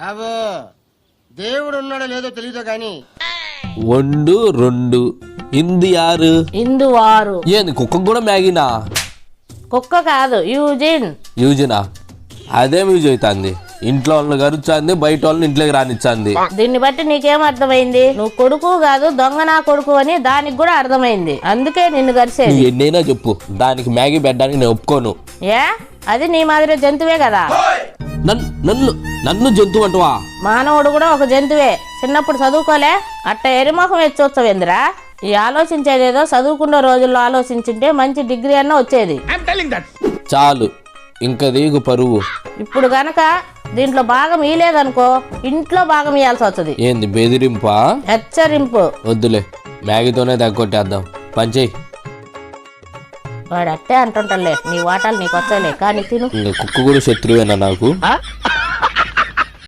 బాబు దేవుడు ఉన్నాడో లేదో తెలియదు కానీ 1 2 ఇంది 6 ఇందు 6 ఏంది కుక్క కూడా మ్యాగీనా? కుక్క కాదు యూజినా? అదేం యూజ్ అవుతుంది? ఇంట్లో వాళ్ళని గరుచుంది, బయట వాళ్ళని ఇంట్లోకి రానిచ్చింది. దీన్ని బట్టి నీకేం అర్థమైంది? నువ్వు కొడుకు కాదు దొంగ నా కొడుకు అని దానికి కూడా అర్థమైంది. అందుకే నిన్ను గరిసేది. నువ్వు ఎన్నైనా చెప్పు, దానికి మ్యాగీ పెట్టడానికి నేను ఒప్పుకోను. ఏ అది నీ మాదిరి జంతువే కదా. నన్ను జంతువు అంటవా? మానవుడు కూడా ఒక జంతువే. చిన్నప్పుడు చదువుకోలే? అట్ట ఎరిమొఖం ఎచ్చొచ్చవేందిరా? ఈ ఆలోచించేదేదో చదువుకున్న రోజుల్లో ఆలోచించుంటే మంచి డిగ్రీ అన్న వచ్చేది. చాలు ఇంకా దీగు పరువు. ఇప్పుడు గనక దీంట్లో భాగం ఇయలేదనుకో ఇంట్లో భాగం ఇయ్యాల్సి వస్తుంది. ఏంది బెదిరింపా? హెచ్చరింపు. వద్దులే, మ్యాగీతోనే తగ్గొట్టేద్దాం. పంచేయి. వాడు అట్టే అంటుంటలే, నీ వాటాలు నీకు వచ్చాలే కానీ తిను. ఇంకా కుక్క కూడా శత్రువేనా నాకు?